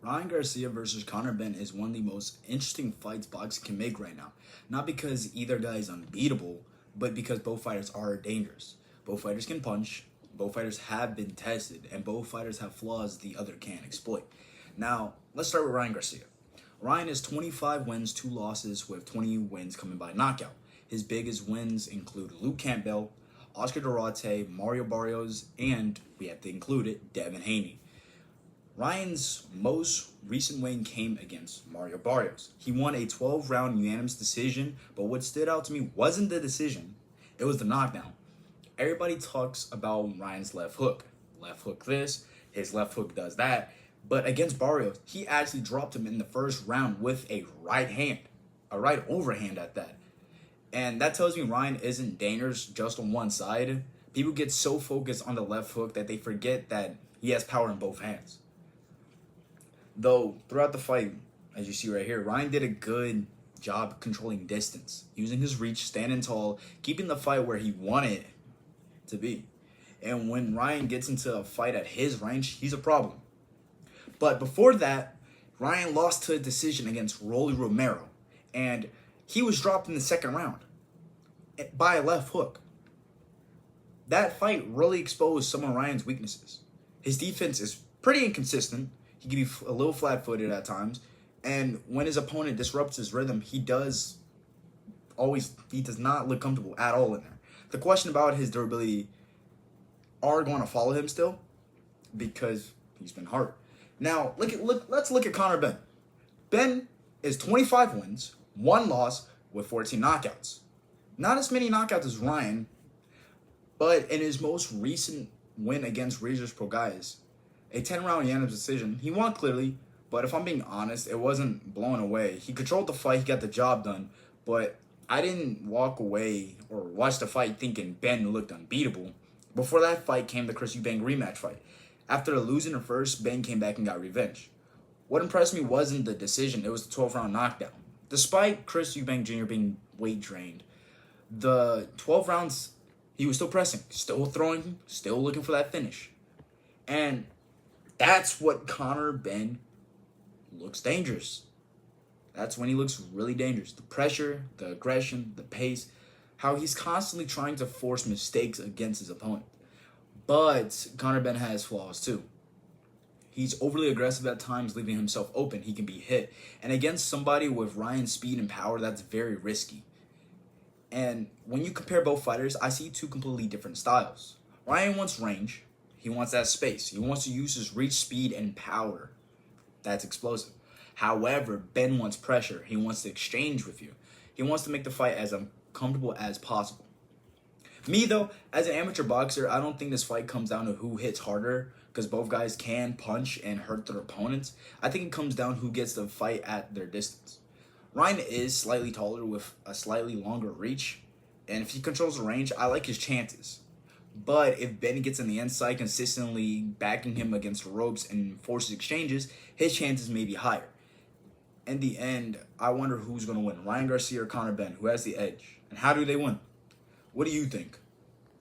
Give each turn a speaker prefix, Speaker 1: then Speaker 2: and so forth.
Speaker 1: Ryan Garcia versus Conor Benn is one of the most interesting fights boxing can make right now. Not because either guy is unbeatable, but because both fighters are dangerous. Both fighters can punch, both fighters have been tested, and both fighters have flaws the other can't exploit. Now, let's start with Ryan Garcia. Ryan has 25 wins, 2 losses, with 20 wins coming by knockout. His biggest wins include Luke Campbell, Oscar Durate, Mario Barrios, and, we have to include it, Devin Haney. Ryan's most recent win came against Mario Barrios. He won a 12-round unanimous decision, but what stood out to me wasn't the decision, it was the knockdown. Everybody talks about Ryan's left hook. Left hook this, his left hook does that. But against Barrios, he actually dropped him in the first round with a right hand, a right overhand at that. And that tells me Ryan isn't dangerous just on one side. People get so focused on the left hook that they forget that he has power in both hands. Though, throughout the fight, as you see right here, Ryan did a good job controlling distance, using his reach, standing tall, keeping the fight where he wanted it to be. And when Ryan gets into a fight at his range, he's a problem. But before that, Ryan lost to a decision against Romero, and he was dropped in the second round by a left hook. That fight really exposed some of Ryan's weaknesses. His defense is pretty inconsistent. He can be a little flat-footed at times, and when his opponent disrupts his rhythm, he does not look comfortable at all in there. The question about his durability are going to follow him still because he's been hurt. Now, let's look at Conor Benn. Benn is 25 wins, 1 loss with 14 knockouts. Not as many knockouts as Ryan, but in his most recent win against Regis Prograis, a 10-round unanimous decision, he won clearly, but if I'm being honest, it wasn't blown away. He controlled the fight, he got the job done, but I didn't walk away or watch the fight thinking Ben looked unbeatable. Before that fight came the Chris Eubank rematch fight. After losing the first, Ben came back and got revenge. What impressed me wasn't the decision, it was the 12-round knockdown. Despite Chris Eubank Jr. being weight drained, the 12 rounds, he was still pressing, still throwing, still looking for that finish. And that's what Conor Benn looks dangerous. That's when he looks really dangerous. The pressure, the aggression, the pace, how he's constantly trying to force mistakes against his opponent. But Conor Benn has flaws too. He's overly aggressive at times, leaving himself open. He can be hit. And against somebody with Ryan's speed and power, that's very risky. And when you compare both fighters, I see 2 completely different styles. Ryan wants range. He wants that space. He wants to use his reach, speed, and power. That's explosive. However, Ben wants pressure. He wants to exchange with you. He wants to make the fight as uncomfortable as possible. Me, though, as an amateur boxer, I don't think this fight comes down to who hits harder, because both guys can punch and hurt their opponents. I think it comes down who gets the fight at their distance. Ryan is slightly taller with a slightly longer reach, and if he controls the range, I like his chances. But if Ben gets in the inside, consistently backing him against the ropes and forces exchanges, his chances may be higher. In the end, I wonder who's going to win, Ryan Garcia or Conor Benn. Who has the edge? And how do they win? What do you think?